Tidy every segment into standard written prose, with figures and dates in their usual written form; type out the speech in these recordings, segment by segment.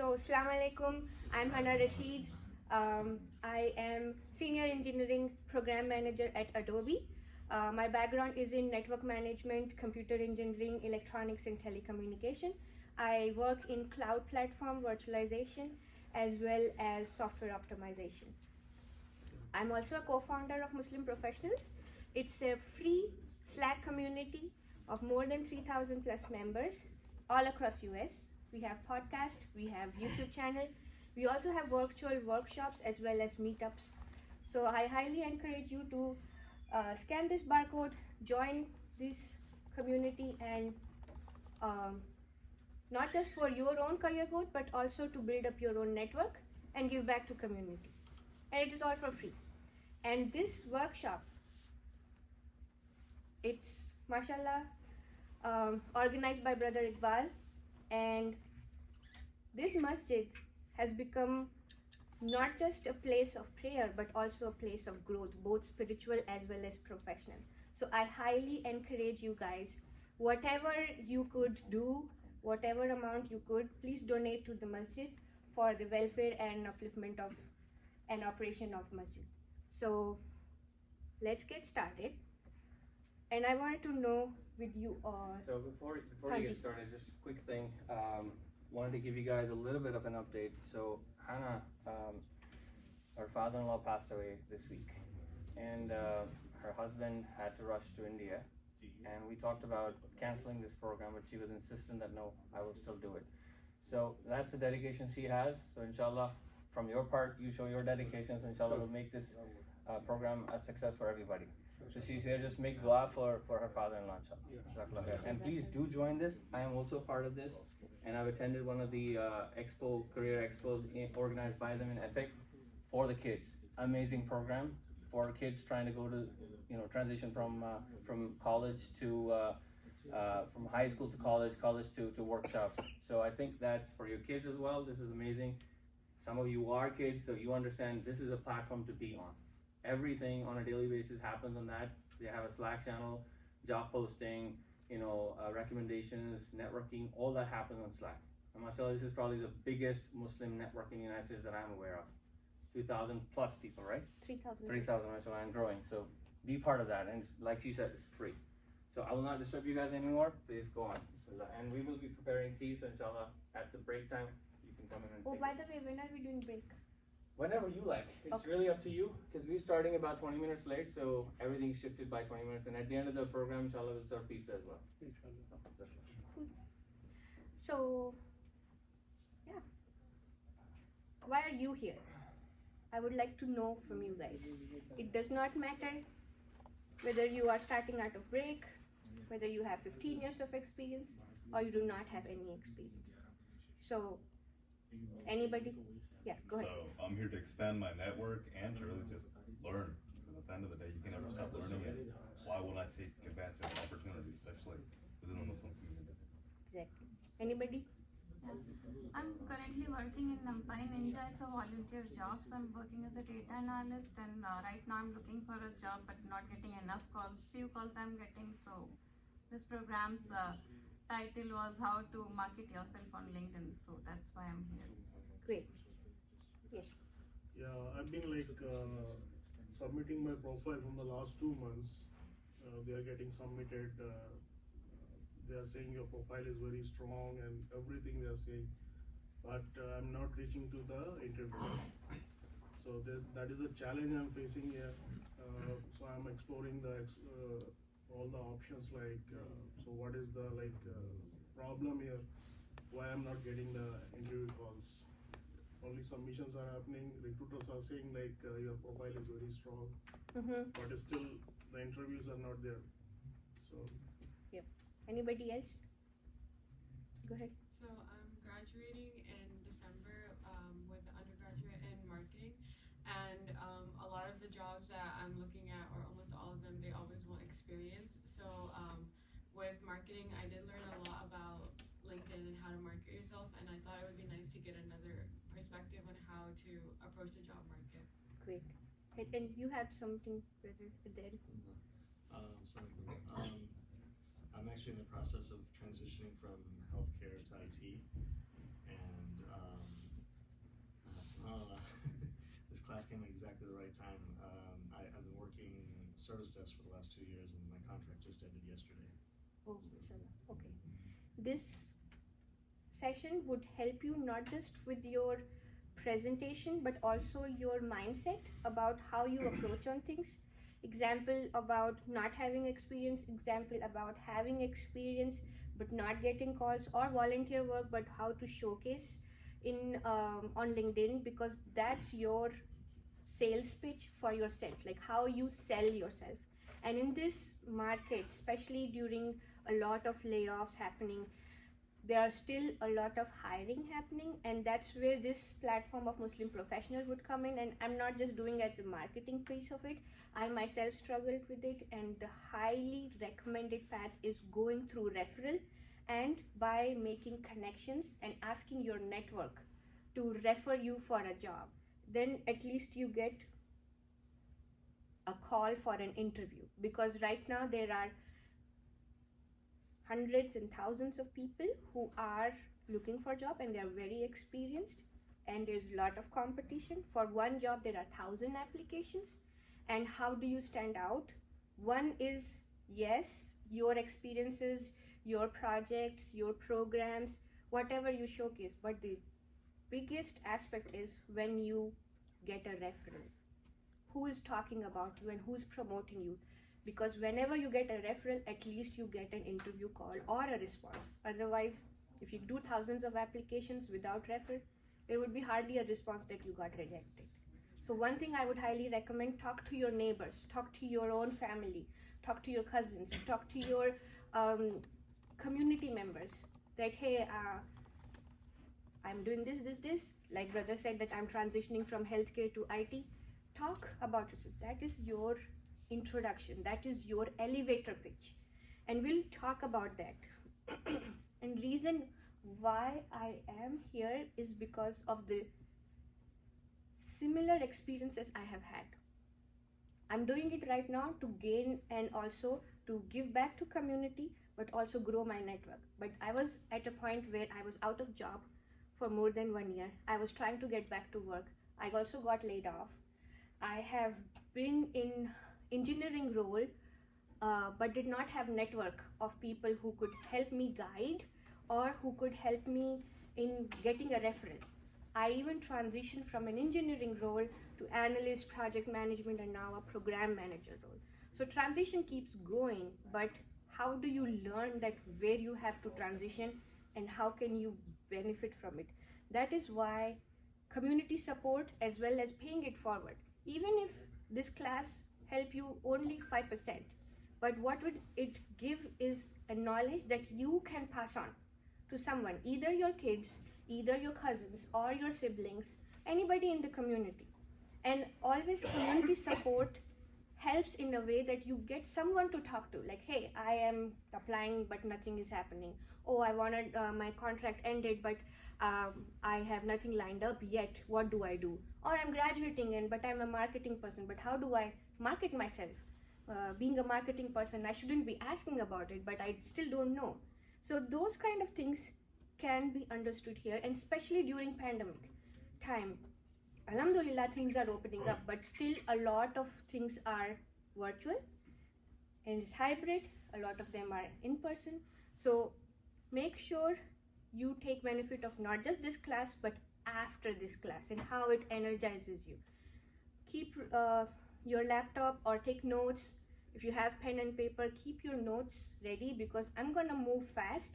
So, Assalamu alaikum. I'm Hana Rashid. I am Senior Engineering Program Manager at Adobe. My background is in network management, computer engineering, electronics, and telecommunication. I work in cloud platform virtualization as well as software optimization. I'm also a co-founder of Muslim Professionals. It's a free Slack community of more than 3,000 plus members all across US. We have podcast, we have YouTube channel. We also have virtual workshops as well as meetups. So I highly encourage you to scan this barcode, join this community, and not just for your own career growth, but also to build up your own network and give back to community. And it is all for free. And this workshop, it's mashallah organized by Brother Iqbal, and this masjid has become not just a place of prayer but also a place of growth, both spiritual as well as professional. So I highly encourage you guys, whatever you could do, whatever amount you could, please donate to the masjid for the welfare and upliftment of and operation of masjid. So let's get started. And I wanted to know with you all. So before you get started, just a quick thing. Wanted to give you guys a little bit of an update. So Hannah, her father-in-law passed away this week, and her husband had to rush to India. And we talked about canceling this program, but she was insistent that no, I will still do it. So that's the dedication she has. So inshallah, from your part, you show your dedications. Inshallah, we'll make this program a success for everybody. So she's here, just make dua for her father-in-law, inshallah. And please do join this. I am also a part of this, and I've attended one of the career expos organized by them in Epic for the kids. Amazing program for kids trying to go to, transition from college to, from high school to college to workshops. So I think that's for your kids as well. This is amazing. Some of you are kids, so you understand this is a platform to be on. Everything on a daily basis happens on that. They have a Slack channel, job posting, recommendations, networking, all that happens on Slack. And myself, this is probably the biggest Muslim networking in the United States that I'm aware of. 2,000 plus people, right? 3,000. 3,000, right? So I'm growing. So be part of that. And like she said, it's free. So I will not disturb you guys anymore. Please go on. And we will be preparing tea, so inshallah, at the break time, you can come in and by the way, when are we doing break? Whenever you like. It's really up to you, because we're starting about 20 minutes late, so everything's shifted by 20 minutes. And at the end of the program, inshallah, we'll serve pizza as well. So, yeah. Why are you here? I would like to know from you guys. It does not matter whether you are starting out of break, whether you have 15 years of experience, or you do not have any experience. So, anybody? Yeah, go ahead. So I'm here to expand my network and to really just learn. Because at the end of the day, you can never stop learning, and why will I take advantage of opportunities, especially within the Muslim community? Exactly. Anybody? Yeah. I'm currently working in Nampai Ninja. It's a volunteer job, so I'm working as a data analyst, and right now I'm looking for a job but not getting enough calls. Few calls I'm getting, so this program's title was How to Market Yourself on LinkedIn, so that's why I'm here. Great. Yes. Yeah, I've been submitting my profile from the last 2 months. They are getting submitted. They are saying your profile is very strong and everything they are saying, but I'm not reaching to the interview. So that is a challenge I'm facing here. So I'm exploring all the options. So what is the problem here? Why I'm not getting the interview calls? Only submissions are happening. Recruiters are saying your profile is very strong, but still the interviews are not there. So. Yep. Anybody else? Go ahead. So I'm graduating in December with undergraduate in marketing, and a lot of the jobs that I'm looking at, or almost all of them, they always want experience. So with marketing, I did learn a lot about LinkedIn and how to market yourself, and I thought it would be nice to get another perspective on how to approach the job market. Great. And you had something, brother, Adel? I'm actually in the process of transitioning from healthcare to IT, and asking me exactly the right time. I've been working service desk for the last 2 years, and my contract just ended yesterday. Oh, mashallah. Okay. This session would help you not just with your presentation but also your mindset about how you approach on things. Example about not having experience, example about having experience but not getting calls, or volunteer work but how to showcase in on LinkedIn, because that's your sales pitch for yourself, like how you sell yourself. And in this market, especially during a lot of layoffs happening, there are still a lot of hiring happening, and that's where this platform of Muslim Professional would come in. And I'm not just doing as a marketing piece of it, I myself struggled with it, and the highly recommended path is going through referral and by making connections and asking your network to refer you for a job. Then at least you get a call for an interview, because right now there are hundreds and thousands of people who are looking for a job and they are very experienced, and there's a lot of competition. For one job there are 1,000 applications. And how do you stand out? One is, yes, your experiences, your projects, your programs, whatever you showcase, but the biggest aspect is when you get a referral. Who is talking about you and who's promoting you? Because whenever you get a referral, at least you get an interview call or a response. Otherwise, if you do thousands of applications without referral, there would be hardly a response that you got rejected. So one thing I would highly recommend, talk to your neighbors, talk to your own family, talk to your cousins, talk to your community members, that hey, I'm doing this. Like brother said that I'm transitioning from healthcare to IT. Talk about it. That is your introduction. That is your elevator pitch. And we'll talk about that. And reason why I am here is because of the similar experiences I have had. I'm doing it right now to gain and also to give back to community, but also grow my network. But I was at a point where I was out of job for more than 1 year. I was trying to get back to work. I also got laid off. I have been in engineering role, but did not have network of people who could help me guide or who could help me in getting a referral. I even transitioned from an engineering role to analyst, project management, and now a program manager role. So transition keeps going, but how do you learn that where you have to transition and how can you benefit from it? That is why community support as well as paying it forward. Even if this class help you only 5%, but what would it give is a knowledge that you can pass on to someone, either your kids, either your cousins or your siblings, anybody in the community. And always community support helps in a way that you get someone to talk to, like, hey, I am applying but nothing is happening. Oh, I wanted my contract ended but I have nothing lined up yet. What do I do? Or I'm graduating in but I'm a marketing person, but how do I market myself? Being a marketing person, I shouldn't be asking about it, but I still don't know. So those kind of things can be understood here, and especially during pandemic time. Alhamdulillah, things are opening up, but still a lot of things are virtual and it's hybrid. A lot of them are in person. So make sure you take benefit of not just this class, but after this class and how it energizes you. Keep your laptop or take notes. If you have pen and paper, keep your notes ready because I'm gonna move fast.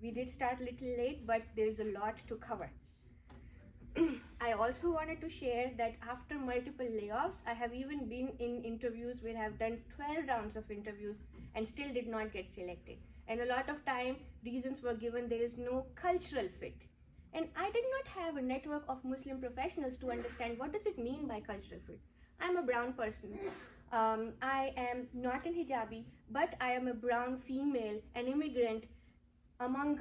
We did start a little late, but there's a lot to cover. I also wanted to share that after multiple layoffs, I have even been in interviews where I have done 12 rounds of interviews and still did not get selected. And a lot of time, reasons were given there is no cultural fit. And I did not have a network of Muslim professionals to understand what does it mean by cultural fit. I'm a brown person. I am not an hijabi, but I am a brown female, an immigrant among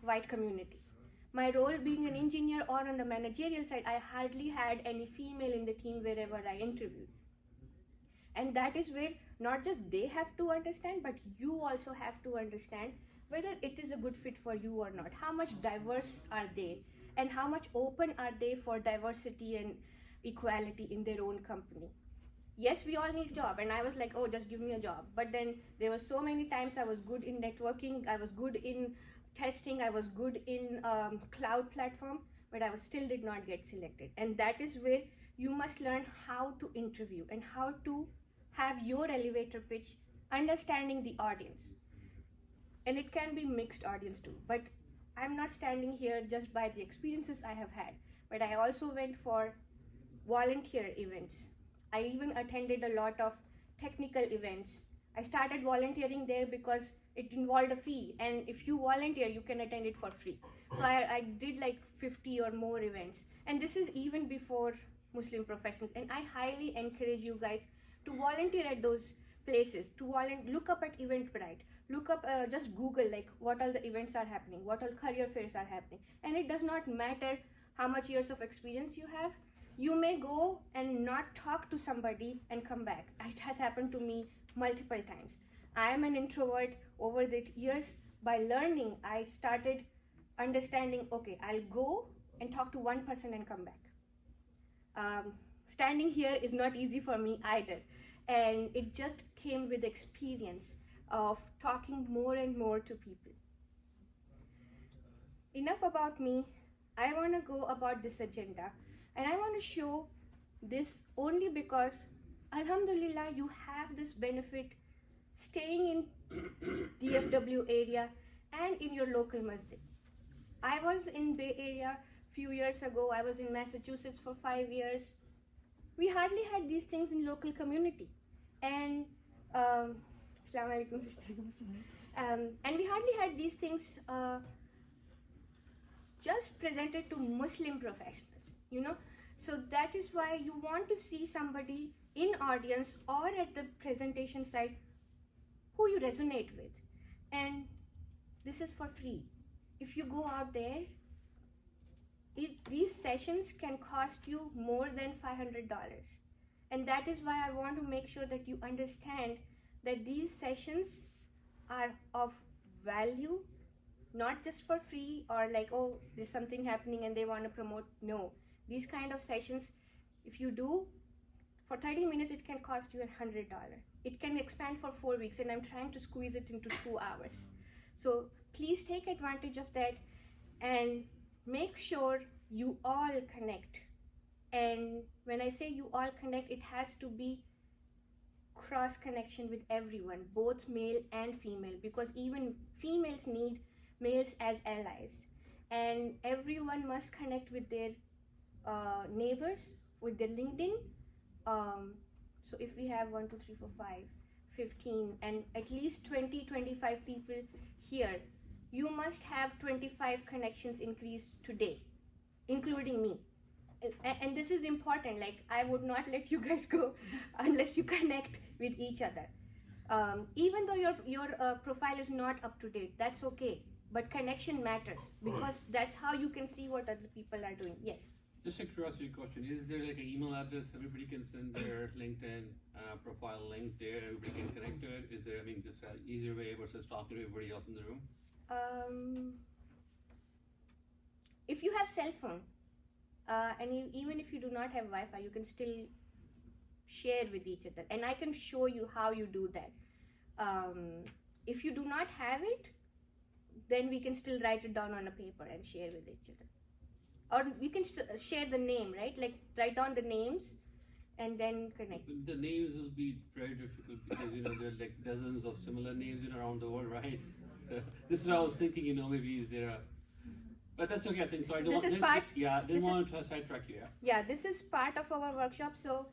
white community. My role being an engineer or on the managerial side, I hardly had any female in the team wherever I interviewed. And that is where not just they have to understand, but you also have to understand whether it is a good fit for you or not. How much diverse are they? And how much open are they for diversity and equality in their own company. Yes, we all need a job, and I was like, oh, just give me a job. But then there were so many times I was good in networking, I was good in testing, I was good in cloud platform, but I still did not get selected. And that is where you must learn how to interview and how to have your elevator pitch, understanding the audience. And it can be mixed audience too, but I'm not standing here just by the experiences I have had, but I also went for volunteer events. I even attended a lot of technical events. I started volunteering there because it involved a fee, and if you volunteer, you can attend it for free. So I did like 50 or more events, and this is even before Muslim professionals. And I highly encourage you guys to volunteer at those places. To look up at Eventbrite, look up, just Google like what all the events are happening, what all career fairs are happening, and it does not matter how much years of experience you have. You may go and not talk to somebody and come back. It has happened to me multiple times. I am an introvert. Over the years, by learning, I started understanding, okay, I'll go and talk to one person and come back. Standing here is not easy for me either. And it just came with experience of talking more and more to people. Enough about me. I want to go about this agenda. And I want to show this only because, alhamdulillah, you have this benefit staying in DFW area and in your local masjid. I was in Bay Area few years ago. I was in Massachusetts for 5 years. We hardly had these things in local community. And Assalamu alaikum, sister. And we hardly had these things just presented to Muslim professionals, you know. So that is why you want to see somebody in audience or at the presentation side who you resonate with. And this is for free. If you go out there, these sessions can cost you more than $500. And that is why I want to make sure that you understand that these sessions are of value, not just for free or like, oh, there's something happening and they want to promote. No, these kind of sessions, if you do for 30 minutes, it can cost you $100. It can expand for 4 weeks, and I'm trying to squeeze it into 2 hours. So please take advantage of that and make sure you all connect. And when I say you all connect, it has to be cross connection with everyone, both male and female, because even females need males as allies. And everyone must connect with their neighbors, with their LinkedIn. So if we have 1, 2, 3, 4, 5, 15, and at least 20, 25 people here, you must have 25 connections increased today, including me. And this is important. Like, I would not let you guys go unless you connect with each other. Even though your profile is not up to date, that's okay. But connection matters, because that's how you can see what other people are doing. Yes. Just a curiosity question: is there like an email address everybody can send their LinkedIn profile link there? Everybody can connect to it. Is there, I mean, just an easier way versus talking to everybody else in the room? If you have cell phone, and even if you do not have Wi-Fi, you can still share with each other, and I can show you how you do that. If you do not have it, then we can still write it down on a paper and share with each other. Or we can share the name, right? Like, write down the names and then connect. The names will be very difficult because, you know, there are like dozens of similar names around the world, right? This is what I was thinking, you know, maybe is there a... But that's okay, I think. So I don't want to sidetrack you, yeah? Yeah, this is part of our workshop. So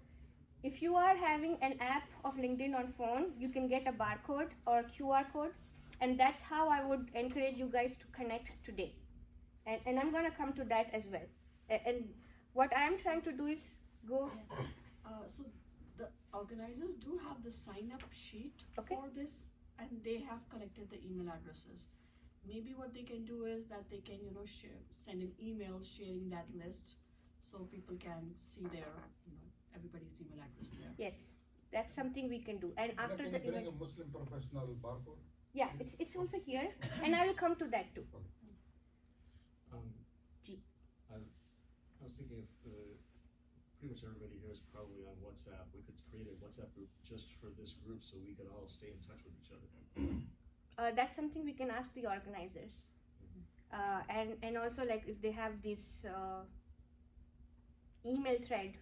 if you are having an app of LinkedIn on phone, you can get a barcode or QR code. And that's how I would encourage you guys to connect today. And I'm going to come to that as well. And what I'm trying to do is go... So the organizers do have the sign-up sheet Okay. for this, and they have collected the email addresses. Maybe what they can do is that they can, you know, send an email sharing that list, so people can see their, you know, everybody's email address there. Yes, that's something we can do. And after Can the you bring event... a Muslim professional barcode? Yeah, it's also here. And I will come to that too. I was thinking if pretty much everybody here is probably on WhatsApp. We could create a WhatsApp group just for this group so we could all stay in touch with each other. That's something we can ask the organizers. And also, like, if they have this email thread,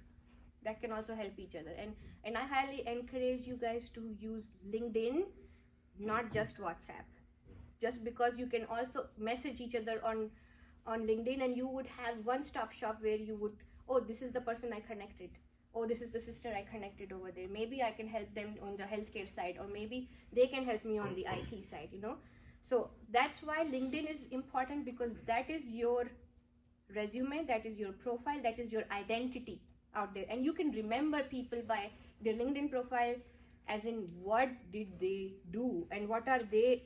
that can also help each other. And I highly encourage you guys to use LinkedIn, not just WhatsApp. Just because you can also message each other on LinkedIn, and you would have one-stop shop where you would, oh, this is the person I connected. Oh, this is the sister I connected over there. Maybe I can help them on the healthcare side, or maybe they can help me on the IT side, you know. So that's why LinkedIn is important, because that is your resume, that is your profile, that is your identity out there. And you can remember people by their LinkedIn profile, as in what did they do and what are they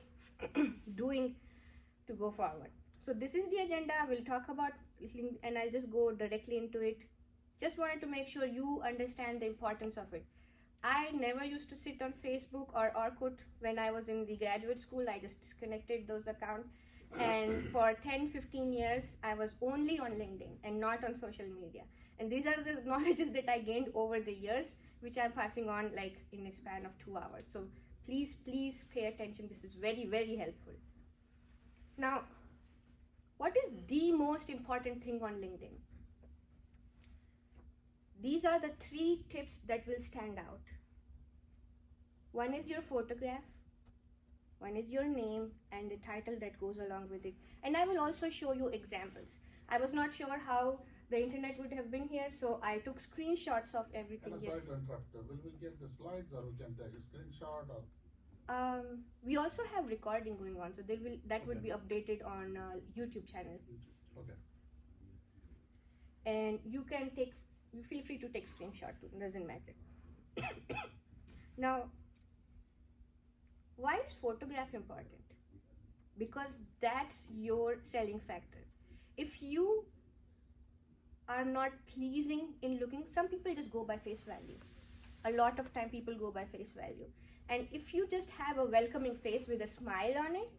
doing to go forward. So this is the agenda. We'll talk about LinkedIn, and I'll just go directly into it. Just wanted to make sure you understand the importance of it. I never used to sit on Facebook or Orkut when I was in the graduate school. I just disconnected those accounts. And for 10-15 years, I was only on LinkedIn and not on social media. And these are the knowledges that I gained over the years, which I'm passing on like in a span of 2 hours. So please pay attention. This is very, very helpful. Now, what is the most important thing on LinkedIn? These are the 3 tips that will stand out. One is your photograph, one is your name, and the title that goes along with it. And I will also show you examples. I was not sure how the internet would have been here, so I took screenshots of everything. And sorry to interrupt. Will we get the slides, or we can take a screenshot, or? We also have recording going on, so that would be updated on YouTube channel. Okay. And you feel free to take screenshot too, doesn't matter. Now, why is photograph important? Because that's your selling factor. If you are not pleasing in looking, some people just go by face value. A lot of time people go by face value. And if you just have a welcoming face with a smile on it,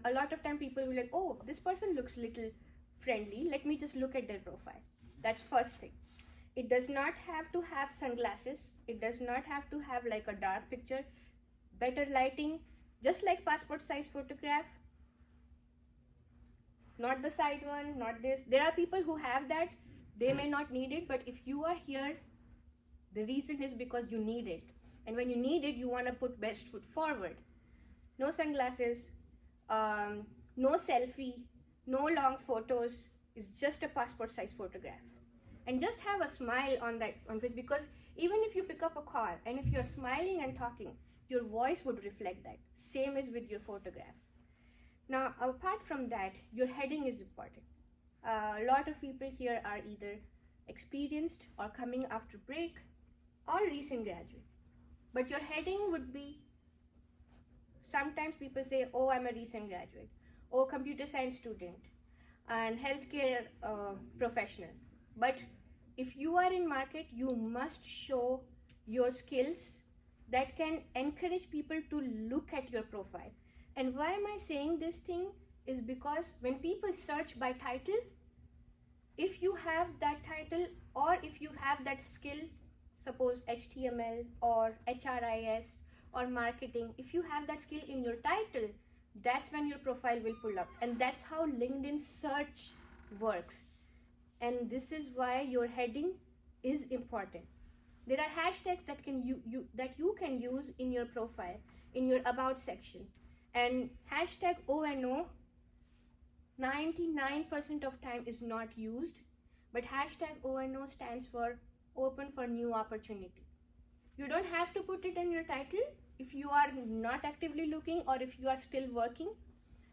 a lot of time people will be like, oh, this person looks little friendly, let me just look at their profile. That's first thing. It does not have to have sunglasses. It does not have to have like a dark picture. Better lighting, just like passport size photograph. Not the side one, not this. There are people who have that. They may not need it, but if you are here, the reason is because you need it. And when you need it, you want to put best foot forward. No sunglasses, no selfie, no long photos. It's just a passport size photograph. And just have a smile on it, because even if you pick up a call and if you're smiling and talking, your voice would reflect that. Same as with your photograph. Now, apart from that, your heading is important. A lot of people here are either experienced or coming after break or recent graduate. But your heading would be, sometimes people say, oh, I'm a recent graduate, oh, computer science student, and healthcare professional. But if you are in market, you must show your skills that can encourage people to look at your profile. And why am I saying this thing is because when people search by title, if you have that title or if you have that skill, suppose HTML or HRIS or marketing, if you have that skill in your title, that's when your profile will pull up. And that's how LinkedIn search works. And this is why your heading is important. There are hashtags that you can use in your profile, in your about section. And hashtag ONO, 99% of time is not used, but hashtag ONO stands for open for new opportunity. You don't have to put it in your title if you are not actively looking or if you are still working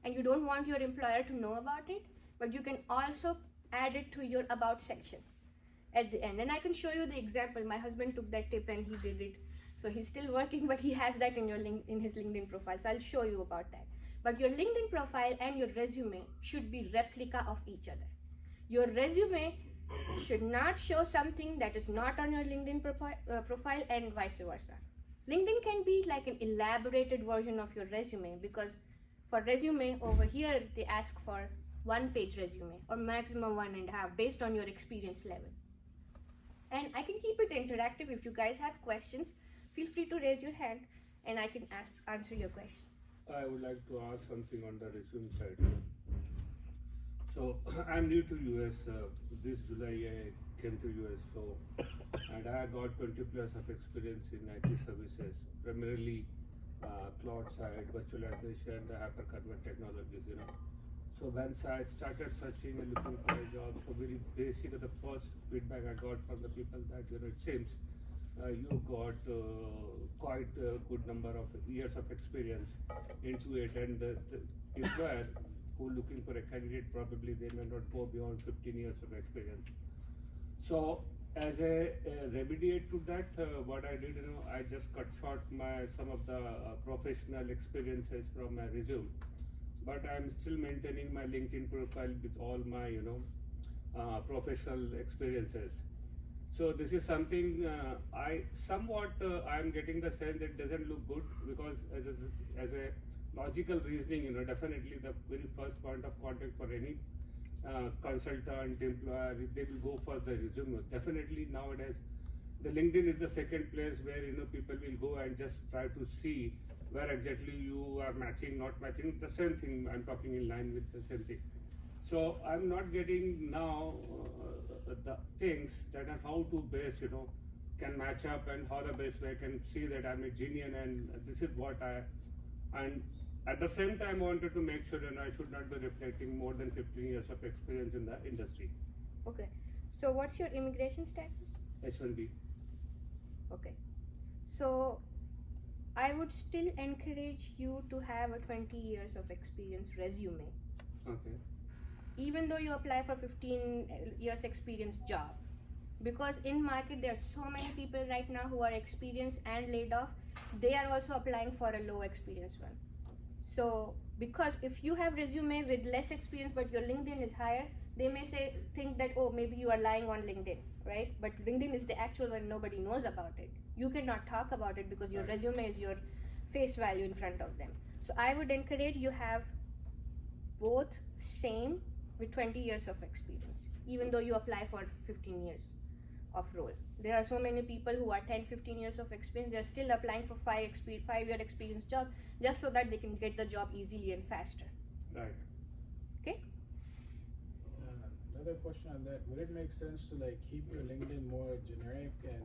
and you don't want your employer to know about it, but you can also add it to your about section at the end. And I can show you the example. My husband took that tip and he did it. So he's still working, but he has that in his LinkedIn profile. So I'll show you about that. But your LinkedIn profile and your resume should be replica of each other. Your resume should not show something that is not on your LinkedIn profile and vice versa. LinkedIn can be like an elaborated version of your resume, because for resume over here, they ask for 1-page resume or maximum 1.5 based on your experience level. And I can keep it interactive. If you guys have questions, feel free to raise your hand and I can answer your question. I would like to ask something on the resume side. So I'm new to US. This July I came to US. So and I got 20 plus of experience in IT services, primarily cloud side, virtualization, the hyperconverged technologies. So once I started searching and looking for a job, so very basic, the first feedback I got from the people that it seems you got quite a good number of years of experience into it, and the employer who looking for a candidate probably they may not go beyond 15 years of experience. So as a remediate to that, what I did, I just cut short some of the professional experiences from my resume. But I'm still maintaining my LinkedIn profile with all my, professional experiences. So this is something I somewhat I'm getting the sense that doesn't look good, because as a logical reasoning, definitely the very first point of contact for any consultant, employer, they will go for the resume. Definitely nowadays, the LinkedIn is the second place where people will go and just try to see where exactly you are matching, not matching. The same thing, I'm talking in line with the same thing. So I'm not getting now the things that are how to best, can match up, and how the best way I can see that I'm a genuine and this is what and at the same time I wanted to make sure that I should not be reflecting more than 15 years of experience in the industry. Okay. So what's your immigration status? H1B. Okay. So I would still encourage you to have a 20 years of experience resume. Okay. Even though you apply for 15 years experience job, because in market there are so many people right now who are experienced and laid off, they are also applying for a low experience one. So because if you have resume with less experience but your LinkedIn is higher, they may think that, oh, maybe you are lying on LinkedIn, right? But LinkedIn is the actual one, nobody knows about it. You cannot talk about it because your resume is your face value in front of them. So I would encourage you have both same with 20 years of experience, even though you apply for 15 years of role. There are so many people who are 10-15 years of experience, they're still applying for 5-year experience job just so that they can get the job easily and faster. Right. Okay? Another question on that, would it make sense to keep your LinkedIn more generic and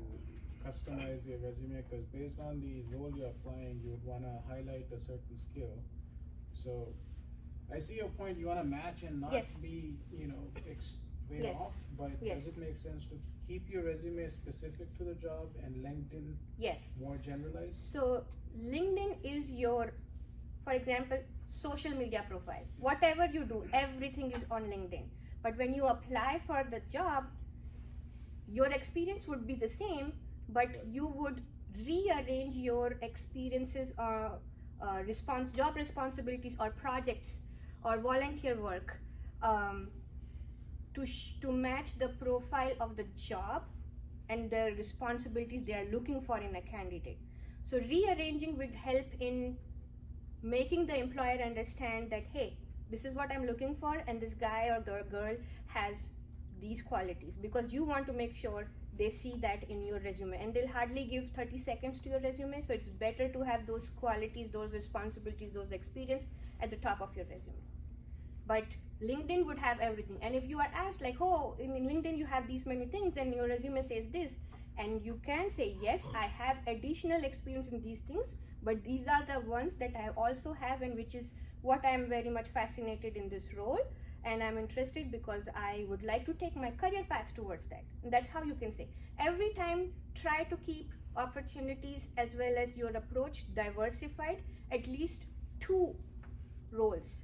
customize your resume? Because based on the role you're applying, you would want to highlight a certain skill. So I see your point, you want to match and not be, way off, but does it make sense to keep your resume specific to the job and LinkedIn more generalized? So LinkedIn is your, for example, social media profile. Whatever you do, everything is on LinkedIn. But when you apply for the job, your experience would be the same, but you would rearrange your experiences or job responsibilities or projects or volunteer work to match the profile of the job and the responsibilities they are looking for in a candidate. So rearranging would help in making the employer understand that, hey, this is what I'm looking for, and this guy or the girl has these qualities, because you want to make sure they see that in your resume, and they'll hardly give 30 seconds to your resume. So it's better to have those qualities, those responsibilities, those experience at the top of your resume. But LinkedIn would have everything, and if you are asked oh, in LinkedIn you have these many things and your resume says this, and you can say, yes, I have additional experience in these things, but these are the ones that I also have, and which is what I'm very much fascinated in this role, and I'm interested because I would like to take my career path towards that. And that's how you can say. Every time try to keep opportunities as well as your approach diversified, at least 2 roles.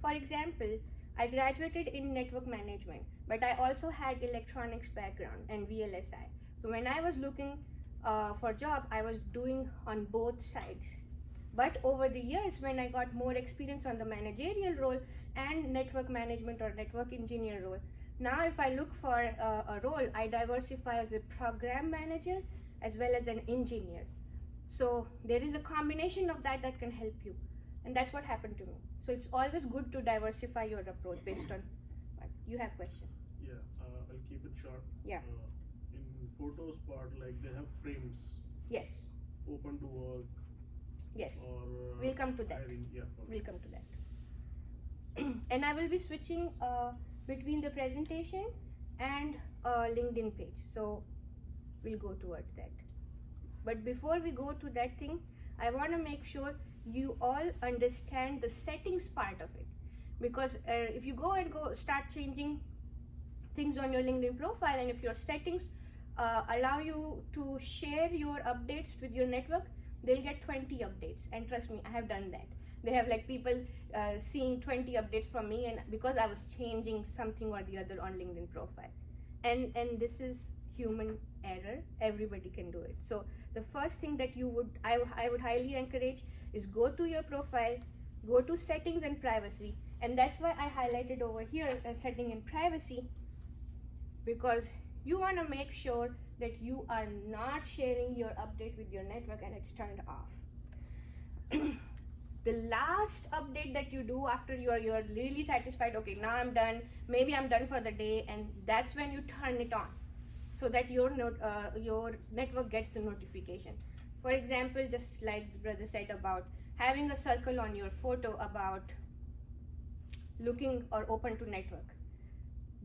For example, I graduated in network management, but I also had electronics background and VLSI. So when I was looking for job, I was doing on both sides. But over the years, when I got more experience on the managerial role and network management or network engineer role, now if I look for a role, I diversify as a program manager as well as an engineer. So there is a combination of that can help you. And that's what happened to me. So it's always good to diversify your approach based on what you have question. Yeah, I'll keep it short. Yeah. In in photos part, like they have frames, Yes, open to work yes. or We'll come to that. hiring, yeah. okay. We'll come to that. And I will be switching between the presentation and LinkedIn page. So we'll go towards that. But before we go to that thing, I want to make sure you all understand the settings part of it. Because if you go start changing things on your LinkedIn profile, and if your settings allow you to share your updates with your network, they'll get 20 updates. And trust me, I have done that. They have like people seeing 20 updates from me, and because I was changing something or the other on LinkedIn profile. And this is human error. Everybody can do it. So the first thing that I would highly encourage is go to your profile, go to settings and privacy, and that's why I highlighted over here setting in privacy, because you want to make sure that you are not sharing your update with your network and it's turned off. The last update that you do after you're really satisfied, okay, now I'm done, maybe I'm done for the day, and that's when you turn it on so that your network gets the notification. For example, just like the brother said about having a circle on your photo about looking or open to network.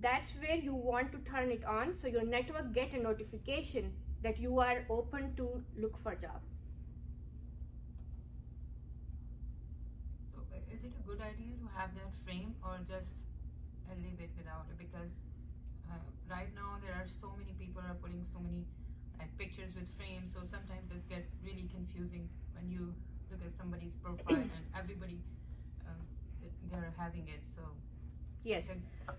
That's where you want to turn it on so your network get a notification that you are open to look for job. So is it a good idea to have that frame or just leave it without it? Because right now there are so many people are putting so many pictures with frames, so sometimes it gets really confusing when you look at somebody's profile and everybody they're having it. So yes,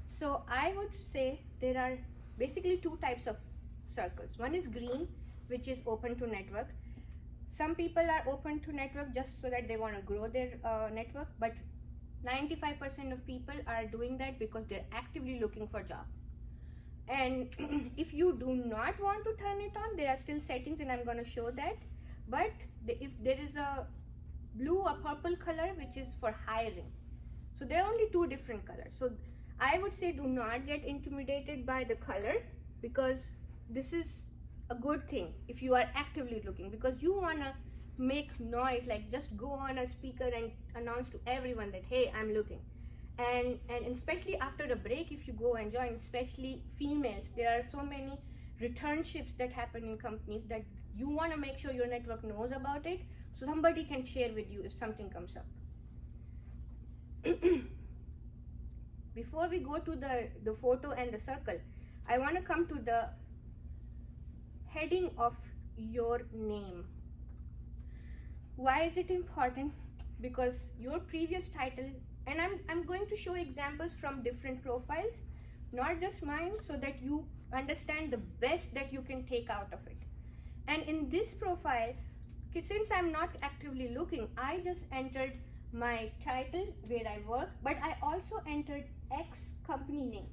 so I would say there are basically two types of circles. One is green, which is open to network. Some people are open to network just so that they want to grow their network, but 95% of people are doing that because they're actively looking for job. And if you do not want to turn it on, there are still settings, and I'm going to show that. But if there is a blue or purple color, which is for hiring, so there are only two different colors. So I would say do not get intimidated by the color, because this is a good thing if you are actively looking, because you want to make noise, like just go on a speaker and announce to everyone that, hey, I'm looking. And especially after a break, if you go and join, especially females, there are so many returnships that happen in companies that you want to make sure your network knows about it, so somebody can share with you if something comes up. Before we go to the photo and the circle, I want to come to the heading of your name. Why is it important? Because your previous title, and I'm going to show examples from different profiles, not just mine, so that you understand the best that you can take out of it. And in this profile, since I'm not actively looking, I just entered my title, where I work, but I also entered X company name.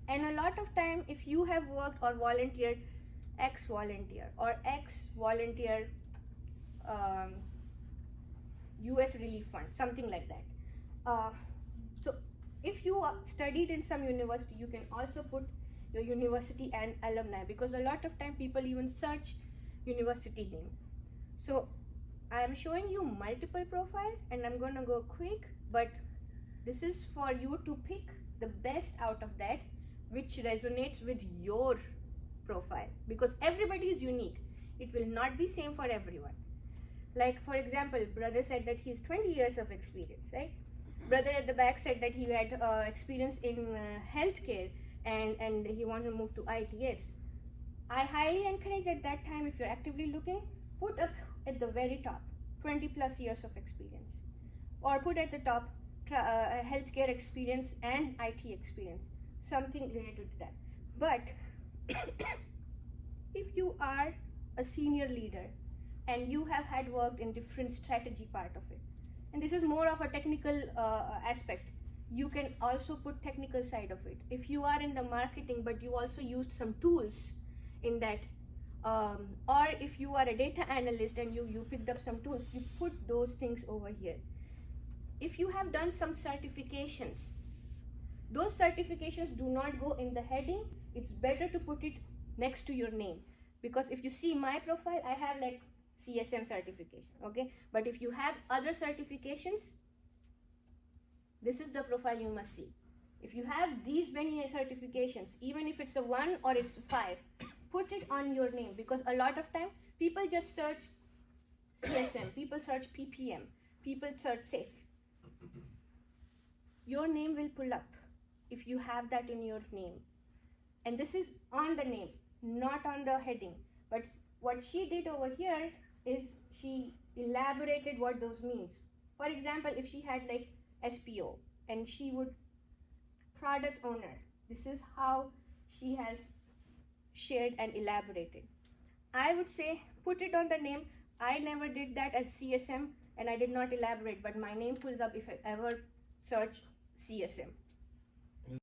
And a lot of time, if you have worked or volunteered, X volunteer or X volunteer US Relief Fund, something like that. So if you studied in some university, you can also put your university and alumni, because a lot of time people even search university name. So I am showing you multiple profiles, and I'm going to go quick, but this is for you to pick the best out of that which resonates with your profile, because everybody is unique. It will not be same for everyone. Like for example, brother said that he's 20 years of experience, right? Brother at the back said that he had experience in healthcare and he wanted to move to ITS. I highly encourage at that time, if you're actively looking, put up at the very top 20 plus years of experience, or put at the top healthcare experience and IT experience, something related to that. But if you are a senior leader and you have had worked in different strategy part of it, and this is more of a technical aspect, you can also put technical side of it. If you are in the marketing but you also used some tools in that, or if you are a data analyst and you picked up some tools, you put those things over here. If you have done some certifications, those certifications do not go in the heading. It's better to put it next to your name. Because if you see my profile, I have like CSM certification, okay? But if you have other certifications, this is the profile you must see. If you have these many certifications, even if it's a 1 or it's 5, put it on your name, because a lot of time people just search CSM, people search PPM, people search SAFE. Your name will pull up if you have that in your name. And this is on the name, not on the heading. But what she did over here is she elaborated what those means. For example, if she had like SPO and she would product owner, this is how she has shared and elaborated. I would say put it on the name. I never did that as CSM and I did not elaborate, but my name pulls up if I ever search CSM.